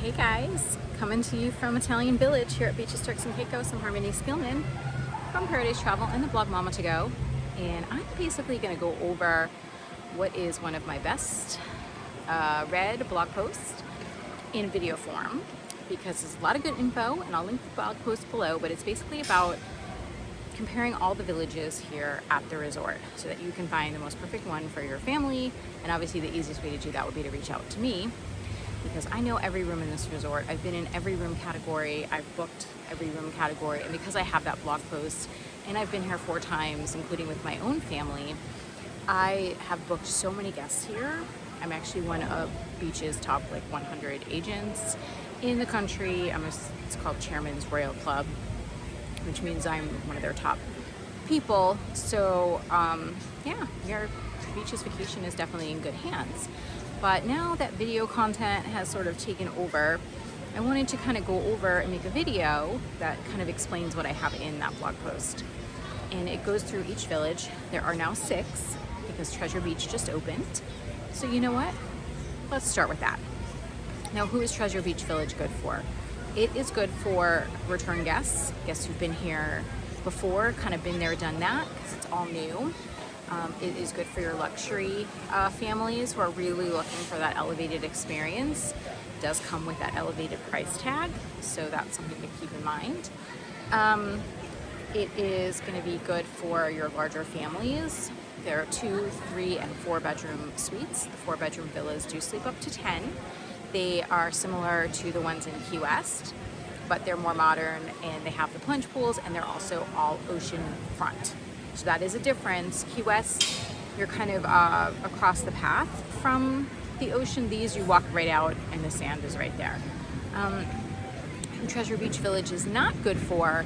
Hey guys, coming to you from Italian Village here at Beaches Turks and Caicos. I'm Harmony Skillman from Paradise Travel and the blog Mama to Go, and I'm basically going to go over what is one of my best read blog posts in video form, because there's a lot of good info, and I'll link the blog post below, but it's basically about comparing all the villages here at the resort so that you can find the most perfect one for your family. And obviously the easiest way to do that would be to reach out to me, because I know every room in this resort. I've been in every room category, I've booked every room category, and because I have that blog post and I've been here 4 times, including with my own family, I have booked so many guests here. I'm actually one of Beach's top 100 agents in the country. It's called Chairman's Royal Club, which means I'm one of their top people. So yeah, your Beaches vacation is definitely in good hands. But now that video content has sort of taken over, I wanted to kind of go over and make a video that kind of explains what I have in that blog post. And it goes through each village. There are now 6 because Treasure Beach just opened. So you know what? Let's start with that. Now, who is Treasure Beach Village good for? It is good for return guests who've been here before, kind of been there, done that, because it's all new. It is good for your luxury families who are really looking for that elevated experience. It does come with that elevated price tag, so that's something to keep in mind. It is going to be good for your larger families. There are 2, 3, and 4 bedroom suites. The 4 bedroom villas do sleep up to 10. They are similar to the ones in Key West, but they're more modern, and they have the plunge pools, and they're also all ocean front. So that is a difference. Key West, you're kind of across the path from the ocean. These, you walk right out and the sand is right there. Treasure Beach Village is not good for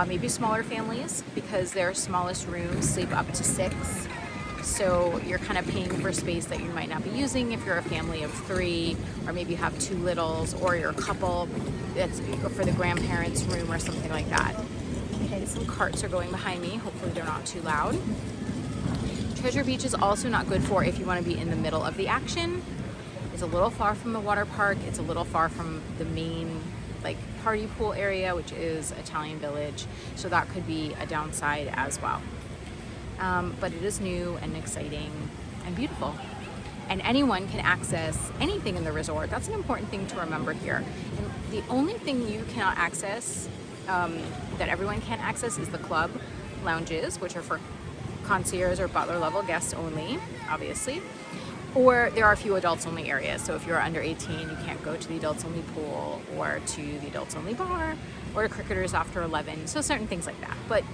maybe smaller families, because their smallest rooms sleep up to 6. So you're kind of paying for space that you might not be using if you're a family of 3, or maybe you have 2 littles, or you're a couple that's for the grandparents' room or something like that. Okay, some carts are going behind me. Hopefully they're not too loud. Treasure Beach is also not good for if you want to be in the middle of the action. It's a little far from the water park. It's a little far from the main party pool area, which is Italian Village. So that could be a downside as well. But it is new and exciting and beautiful. And anyone can access anything in the resort. That's an important thing to remember here. And the only thing you cannot access, that everyone can access, is the club lounges, which are for concierge or butler level guests only, obviously. Or there are a few adults only areas. So if you're under 18, you can't go to the adults only pool, or to the adults only bar, or to cricketers after 11. So certain things like that. But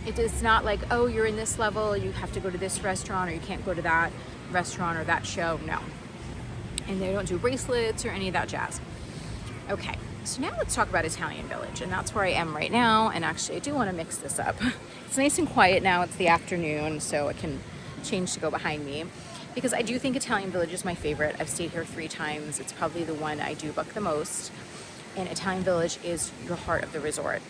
it is not like, oh, you're in this level, you have to go to this restaurant, or you can't go to that restaurant or that show. No. And they don't do bracelets or any of that jazz. Okay, so now let's talk about Italian Village, and that's where I am right now. And actually, I do want to mix this up. It's nice and quiet now. It's the afternoon, so it can change to go behind me, because I do think Italian Village is my favorite. I've stayed here 3 times. It's probably the one I do book the most. And Italian Village is your heart of the resort.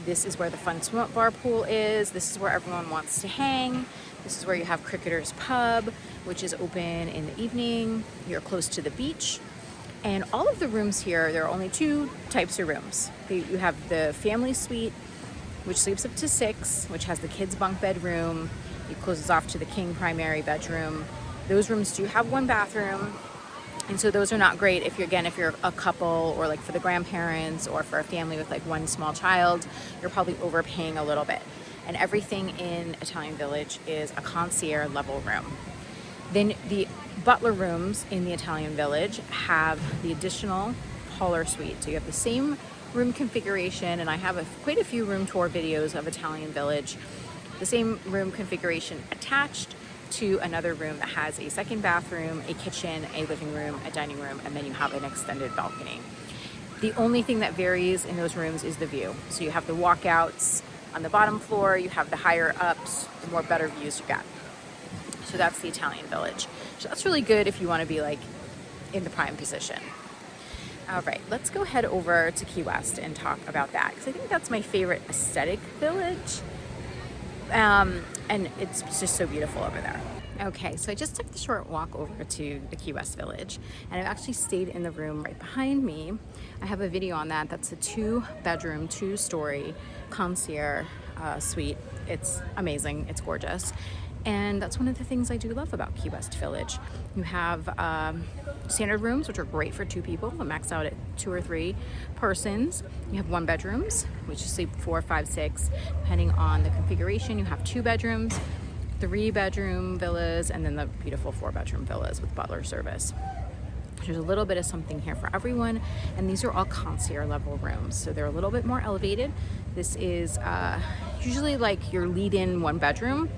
This is where the fun swim up bar pool is. This is where everyone wants to hang. This is where you have Cricketers Pub, which is open in the evening. You're close to the beach. And all of the rooms here, there are only 2 types of rooms. You have the family suite, which sleeps up to 6, which has the kids' bunk bedroom. It closes off to the king primary bedroom. Those rooms do have 1 bathroom. And so those are not great if you're a couple, or for the grandparents, or for a family with 1 small child. You're probably overpaying a little bit. And everything in Italian Village is a concierge level room. Then the butler rooms in the Italian Village have the additional parlor suite. So you have the same room configuration, and I have quite a few room tour videos of Italian Village. The same room configuration attached to another room that has a 2nd bathroom, a kitchen, a living room, a dining room, and then you have an extended balcony. The only thing that varies in those rooms is the view. So you have the walkouts on the bottom floor, you have the higher ups, the more better views you get. So that's the Italian Village. So that's really good if you want to be in the prime position. All right, let's go head over to Key West and talk about that, because I think that's my favorite aesthetic village. And it's just so beautiful over there. Okay, so I just took the short walk over to the Key West Village, and I've actually stayed in the room right behind me. I have a video on that. That's a 2-bedroom, 2-story concierge suite. It's amazing, it's gorgeous. And that's one of the things I do love about Key West Village. You have standard rooms, which are great for 2 people, but max out at 2 or 3 persons. You have 1-bedrooms, which you sleep 4, 5, 6, depending on the configuration. You have 2 bedrooms, 3-bedroom villas, and then the beautiful 4-bedroom villas with butler service. There's a little bit of something here for everyone, and these are all concierge level rooms, so they're a little bit more elevated. This is usually like your lead-in 1-bedroom.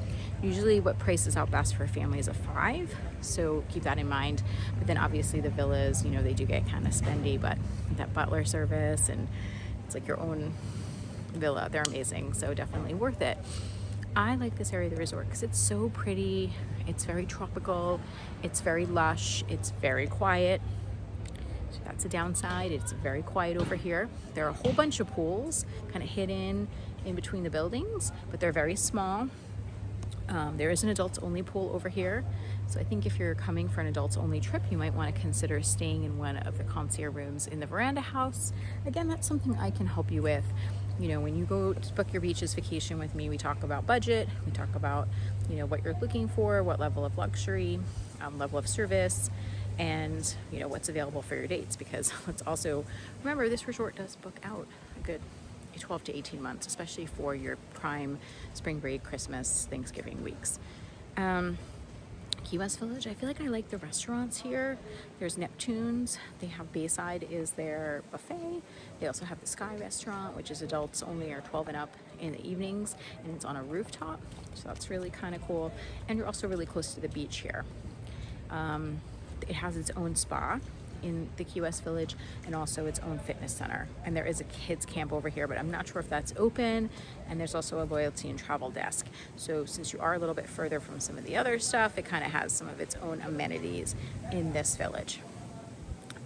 Usually what prices out best for families of 5, so keep that in mind. But then obviously the villas, you know, they do get kind of spendy, but that butler service, and it's like your own villa. They're amazing, so definitely worth it. I like this area of the resort because it's so pretty, it's very tropical, it's very lush, it's very quiet. So that's a downside, it's very quiet over here. There are a whole bunch of pools kind of hidden in between the buildings, but they're very small. There is an adults only pool over here. So I think if you're coming for an adults only trip, you might want to consider staying in one of the concierge rooms in the veranda house. Again, that's something I can help you with. You know, when you go to book your beaches vacation with me, we talk about budget, we talk about, you know, what you're looking for, what level of luxury, level of service, and, you know, what's available for your dates. Because let's also remember, this resort does book out a good 12 to 18 months, especially for your prime spring break, Christmas, Thanksgiving weeks. Key West Village, I feel like I like the restaurants here. There's Neptune's, they have Bayside is their buffet. They also have the Sky Restaurant, which is adults only, or 12 and up in the evenings, and it's on a rooftop, so that's really kind of cool. And you're also really close to the beach here. It has its own spa in the Key West Village, and also its own fitness center. And there is a kids camp over here, but I'm not sure if that's open. And there's also a loyalty and travel desk. So since you are a little bit further from some of the other stuff, it kind of has some of its own amenities in this village.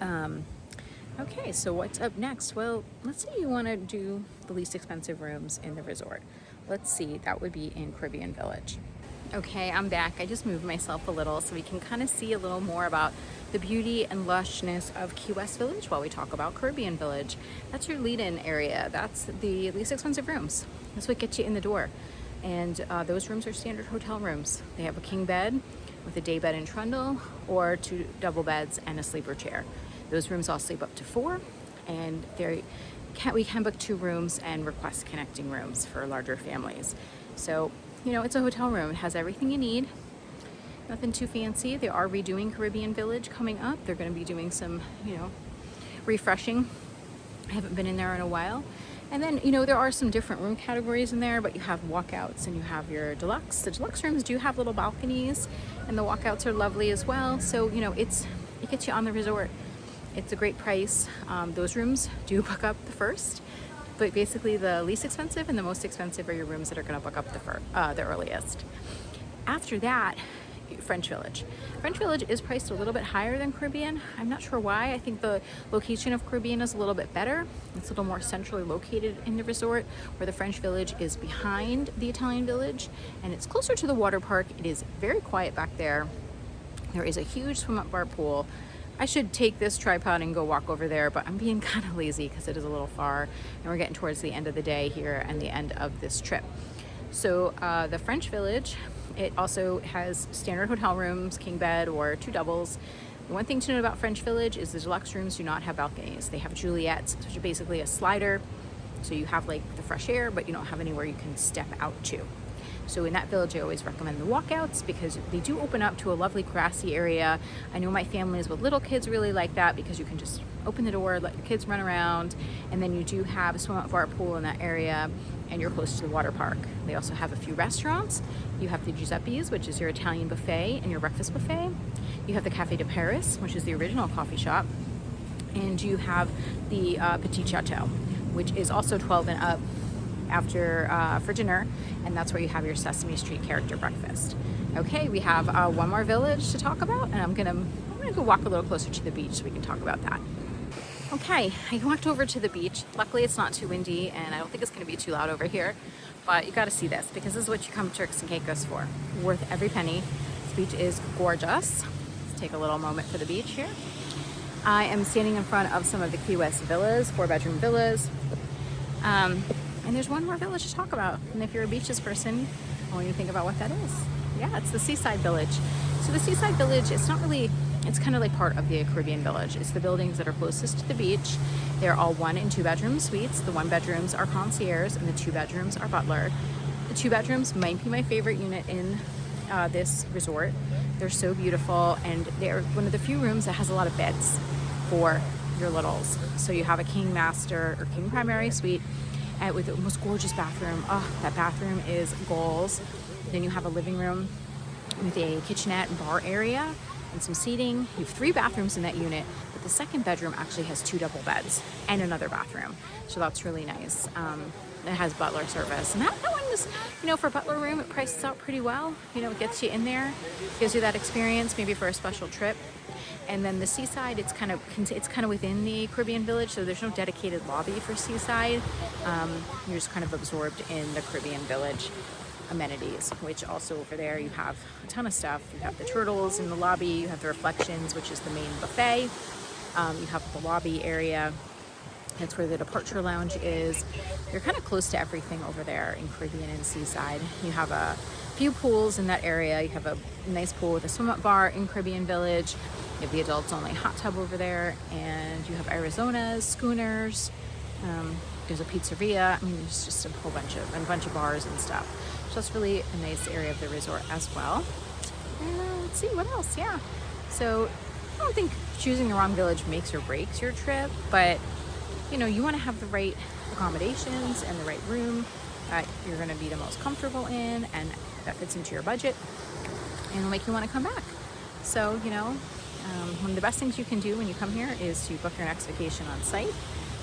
Okay, so what's up next? Well, let's say you want to do the least expensive rooms in the resort. Let's see, that would be in Caribbean Village. Okay, I'm back. I just moved myself a little so we can kind of see a little more about the beauty and lushness of Key West Village while we talk about Caribbean Village. That's your lead-in area. That's the least expensive rooms. That's what gets you in the door. And those rooms are standard hotel rooms. They have a king bed with a day bed and trundle, or 2 double beds and a sleeper chair. Those rooms all sleep up to 4, and we can book 2 rooms and request connecting rooms for larger families. So, you know, it's a hotel room. It has everything you need. Nothing too fancy. They are redoing Caribbean Village coming up. They're going to be doing some, you know, refreshing. I haven't been in there in a while. And then, you know, there are some different room categories in there, but you have walkouts and you have your deluxe. The deluxe rooms do have little balconies, and the walkouts are lovely as well. So, you know, it gets you on the resort. It's a great price. Those rooms do book up the first, but basically the least expensive and the most expensive are your rooms that are going to book up the earliest. After that, French Village. French Village is priced a little bit higher than Caribbean. I'm not sure why. I think the location of Caribbean is a little bit better. It's a little more centrally located in the resort, where the French Village is behind the Italian Village, and it's closer to the water park. It is very quiet back there. There is a huge swim-up bar pool. I should take this tripod and go walk over there, but I'm being kind of lazy because it is a little far, and we're getting towards the end of the day here and the end of this trip. So the French Village, it also has standard hotel rooms, king bed or 2 doubles. The one thing to note about French Village is the deluxe rooms do not have balconies. They have Juliets, which are basically a slider. So you have like the fresh air, but you don't have anywhere you can step out to. So in that village, I always recommend the walkouts because they do open up to a lovely grassy area. I know my families with little kids really like that because you can just open the door, let your kids run around, and then you do have a swim-up bar pool in that area, and you're close to the water park. They also have a few restaurants. You have the Giuseppe's, which is your Italian buffet and your breakfast buffet. You have the Café de Paris, which is the original coffee shop. And you have the Petit Chateau, which is also 12 and up for dinner, and that's where you have your Sesame Street character breakfast. Okay, we have one more village to talk about, and I'm gonna go walk a little closer to the beach so we can talk about that. Okay, I walked over to the beach. Luckily it's not too windy, and I don't think it's gonna be too loud over here, but you gotta see this because this is what you come to Turks and Caicos for. Worth every penny. It's beach is gorgeous. Let's take a little moment for the beach here. I am standing in front of some of the Key West villas, 4-bedroom villas. And there's one more village to talk about. And if you're a beaches person, I want you to think about what that is. Yeah, it's the Seaside Village. So the Seaside Village, it's kind of like part of the Caribbean Village. It's the buildings that are closest to the beach. They're all 1 and 2 bedroom suites. The 1 bedrooms are concierge and the 2 bedrooms are butler. The 2 bedrooms might be my favorite unit in this resort. They're so beautiful, and they're one of the few rooms that has a lot of beds for your littles. So you have a king master or king primary suite with the most gorgeous bathroom. Oh, that bathroom is goals. Then you have a living room with a kitchenette and bar area and some seating. You have 3 bathrooms in that unit, but the 2nd bedroom actually has 2 double beds and another bathroom. So that's really nice. It has butler service, and that one is, for a butler room, it prices out pretty well. It gets you in there, gives you that experience, maybe for a special trip. And then the Seaside, it's kind of within the Caribbean Village, so there's no dedicated lobby for Seaside. You're just kind of absorbed in the Caribbean Village amenities, which also over there you have a ton of stuff. You have the turtles in the lobby, you have the Reflections, which is the main buffet. You have the lobby area. That's where the departure lounge is. You're kind of close to everything over there in Caribbean and Seaside. You have a few pools in that area. You have a nice pool with a swim-up bar in Caribbean Village. You have the adults only hot tub over there, and you have Arizonas, schooners. There's a pizzeria. There's just a bunch of bars and stuff. So that's really a nice area of the resort as well. And let's see what else. Yeah. So I don't think choosing the wrong village makes or breaks your trip, but you want to have the right accommodations and the right room that you're going to be the most comfortable in and that fits into your budget and will make you want to come back. So, one of the best things you can do when you come here is to book your next vacation on site.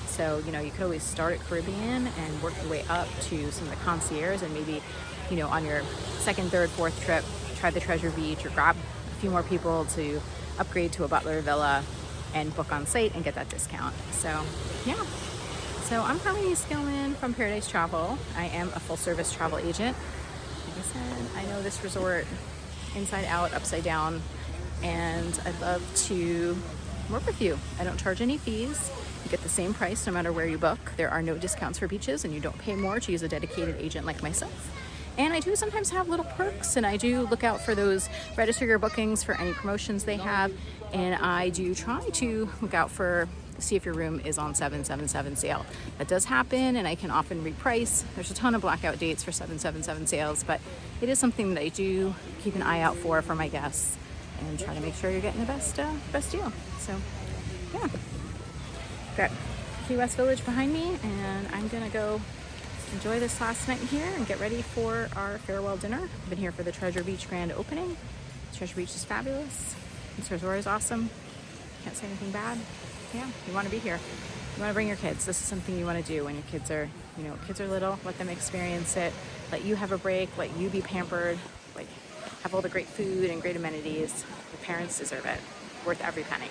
So, you could always start at Caribbean and work your way up to some of the concierge, and maybe, on your 2nd, 3rd, 4th trip, try the Treasure Beach or grab a few more people to upgrade to a butler villa and book on site and get that discount. So, yeah. So I'm Harmony Skillman from Paradise Travel. I am a full-service travel agent. Like I said, I know this resort inside out, upside down, and I'd love to work with you. I don't charge any fees. You get the same price no matter where you book. There are no discounts for beaches, and you don't pay more to use a dedicated agent like myself. And I do sometimes have little perks, and I do look out for those, register your bookings for any promotions they have, and I do try to look out for, see if your room is on 777 sale. That does happen, and I can often reprice. There's a ton of blackout dates for 777 sales, but it is something that I do keep an eye out for my guests and try to make sure you're getting the best deal. So, yeah. Got Key West Village behind me, and I'm gonna go enjoy this last night here and get ready for our farewell dinner. I've been here for the Treasure Beach grand opening. Treasure Beach is fabulous. This resort is awesome. Can't say anything bad. Yeah, you want to be here. You want to bring your kids. This is something you want to do when your kids are, kids are little. Let them experience it. Let you have a break. Let you be pampered. Have all the great food and great amenities. Your parents deserve it. Worth every penny.